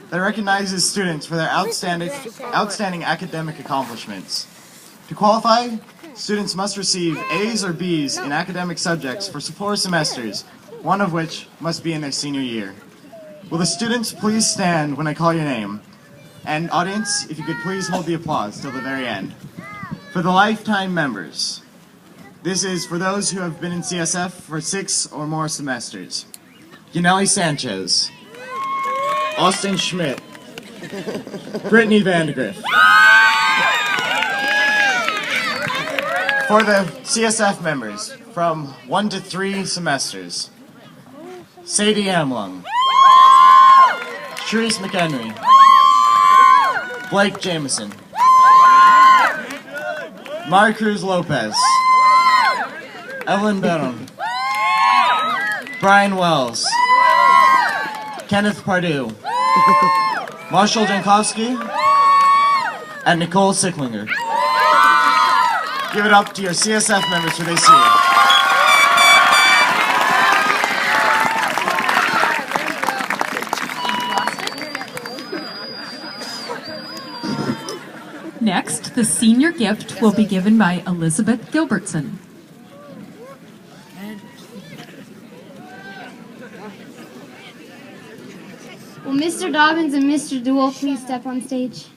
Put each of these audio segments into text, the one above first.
that recognizes students for their outstanding academic accomplishments. To qualify, students must receive A's or B's in academic subjects for 4 semesters, one of which must be in their senior year. Will the students please stand when I call your name? And audience, if you could please hold the applause till the very end. For the lifetime members, this is for those who have been in CSF for 6 or more semesters. Yaneli Sanchez, Austin Schmidt, Brittany Vandegrift. For the CSF members, from 1 to 3 semesters, Sadie Amlung, Therese McHenry, Blake Jameson, Mari Cruz Lopez, Evelyn Benham, Brian Wells, Kenneth Pardue, Marshall Jankowski, and Nicole Sicklinger. Give it up to your CSF members for this year. Next, the senior gift will be given by Elizabeth Gilbertson. Will Mr. Dobbins and Mr. Duell please step on stage?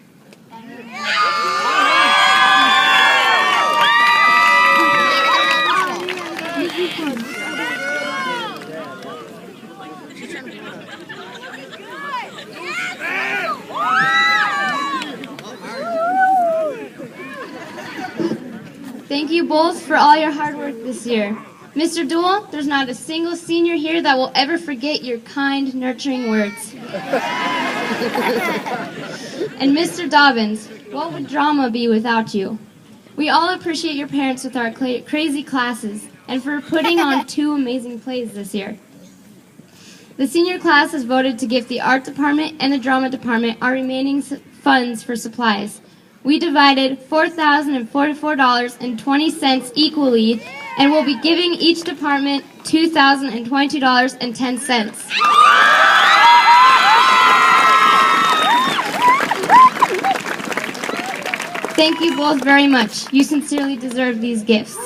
Thank you both for all your hard work this year. Mr. Duell, there's not a single senior here that will ever forget your kind, nurturing words. And Mr. Dobbins, what would drama be without you? We all appreciate your parents with our crazy classes and for putting on 2 amazing plays this year. The senior class has voted to give the art department and the drama department our remaining funds for supplies. We divided $4,044.20 equally and will be giving each department $2,022.10. Thank you both very much. You sincerely deserve these gifts.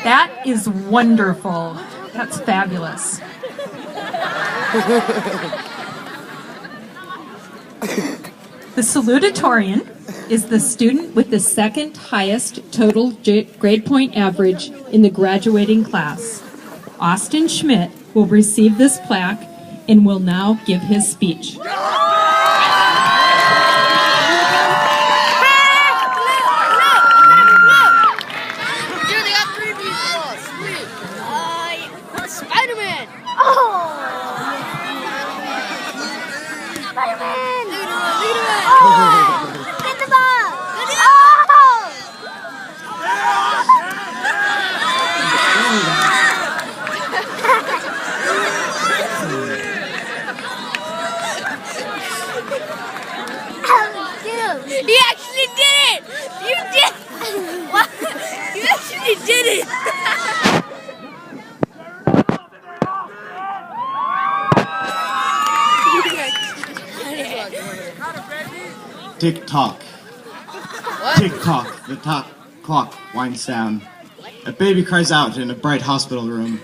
That is wonderful. That's fabulous. The salutatorian is the student with the 2nd highest total grade point average in the graduating class. Austin Schmidt will receive this plaque and will now give his speech. Spider-Man! Oh! Spider-Man! Look at him! Oh! Get the ball! Get him! He actually did it! You did! What? You actually did it! Tick-tock. Tick-tock, the clock winds down. A baby cries out in a bright hospital room.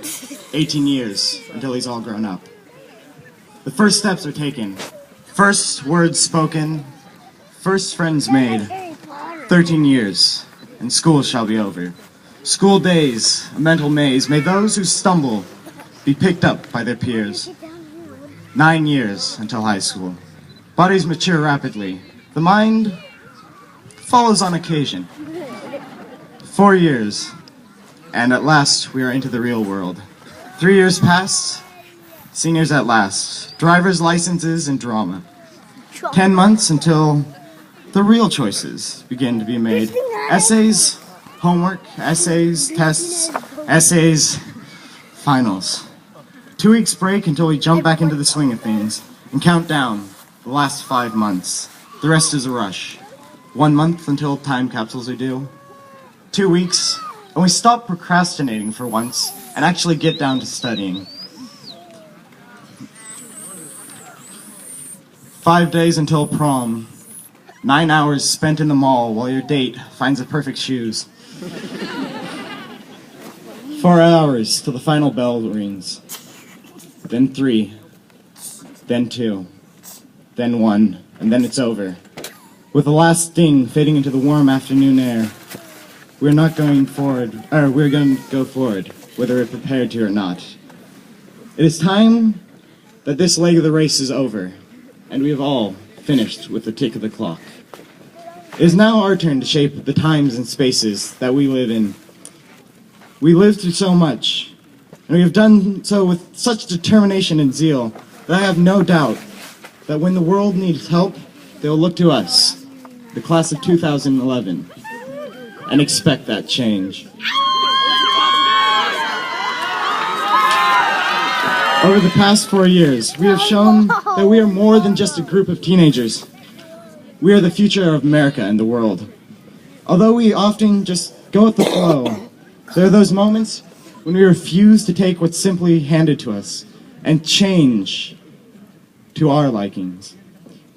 18 years until he's all grown up. The first steps are taken. First words spoken. First friends made. 13 years, and school shall be over. School days, a mental maze. May those who stumble be picked up by their peers. 9 years until high school. Bodies mature rapidly. The mind follows on occasion. 4 years, and at last we are into the real world. 3 years pass, seniors at last, driver's licenses and drama. 10 months until the real choices begin to be made. Essays, homework, essays, tests, essays, finals. 2 weeks break until we jump back into the swing of things and count down the last 5 months. The rest is a rush. 1 month until time capsules are due. 2 weeks, and we stop procrastinating for once and actually get down to studying. 5 days until prom. 9 hours spent in the mall while your date finds the perfect shoes. 4 hours till the final bell rings. Then 3. Then 2. Then 1. And then it's over. With the last sting fading into the warm afternoon air, we're going to go forward, whether we're prepared to or not. It is time that this leg of the race is over, and we have all finished with the tick of the clock. It is now our turn to shape the times and spaces that we live in. We live through so much, and we have done so with such determination and zeal that I have no doubt that when the world needs help, they will look to us, the class of 2011, and expect that change. Over the past 4 years, we have shown that we are more than just a group of teenagers. We are the future of America and the world. Although we often just go with the flow, there are those moments when we refuse to take what's simply handed to us and change to our likings.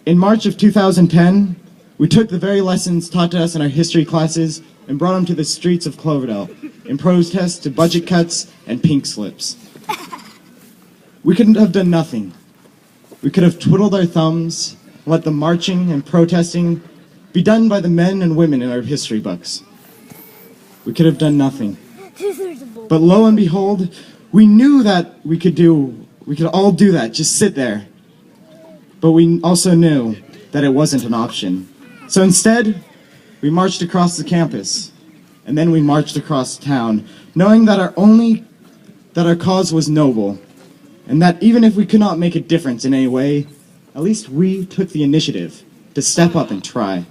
In March of 2010, we took the very lessons taught to us in our history classes and brought them to the streets of Cloverdale, in protest to budget cuts and pink slips. We couldn't have done nothing. We could have twiddled our thumbs, let the marching and protesting be done by the men and women in our history books. We could have done nothing. But lo and behold, we knew that we could all do that, just sit there. But we also knew that it wasn't an option. So instead, we marched across the campus, and then we marched across town, knowing that our cause was noble, and that even if we could not make a difference in any way, at least we took the initiative to step up and try.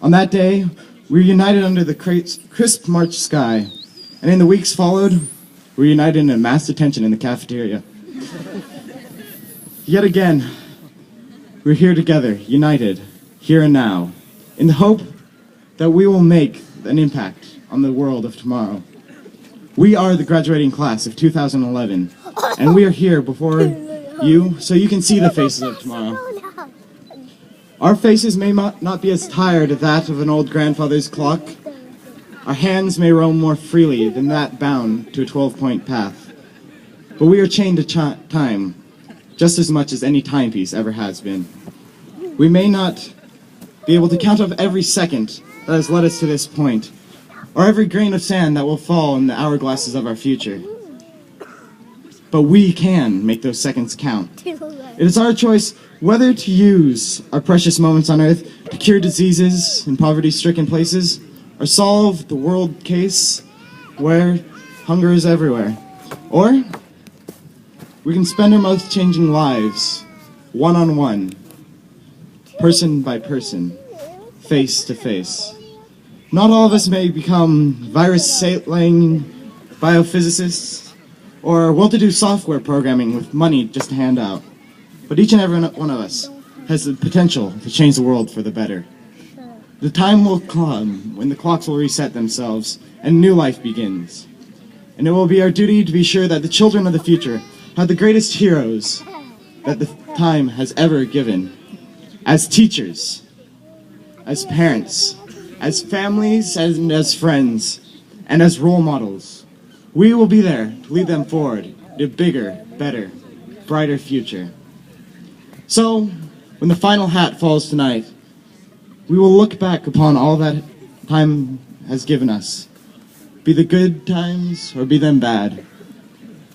On that day, we were united under the crisp March sky, and in the weeks followed, we were united in a mass detention in the cafeteria. Yet again, we're here together, united, here and now, in the hope that we will make an impact on the world of tomorrow. We are the graduating class of 2011, and we are here before you so you can see the faces of tomorrow. Our faces may not be as tired as that of an old grandfather's clock. Our hands may roam more freely than that bound to a 12-point path. But we are chained to time, just as much as any timepiece ever has been. We may not be able to count off every second that has led us to this point, or every grain of sand that will fall in the hourglasses of our future. But we can make those seconds count. It is our choice whether to use our precious moments on Earth to cure diseases in poverty-stricken places, or solve the world case where hunger is everywhere. Or we can spend our most changing lives, one-on-one, person by person, face to face. Not all of us may become virus-slaying biophysicists or well-to-do software programming with money just to hand out. But each and every one of us has the potential to change the world for the better. The time will come when the clocks will reset themselves and new life begins. And it will be our duty to be sure that the children of the future have the greatest heroes that the time has ever given. As teachers, as parents, as families, and as friends, and as role models, we will be there to lead them forward to a bigger, better, brighter future. So, when the final hat falls tonight, we will look back upon all that time has given us, be the good times or be them bad.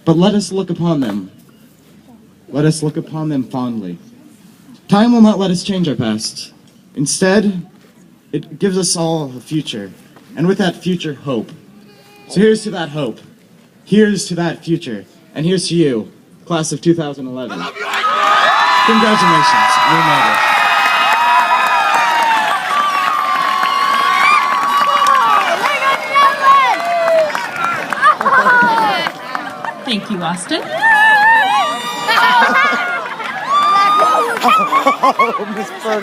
But let us look upon them. Let us look upon them fondly. Time will not let us change our past. Instead, it gives us all a future, and with that future, hope. So here's to that hope. Here's to that future. And here's to you, class of 2011. Congratulations, you made it. Thank you, Austin. Miss Bird.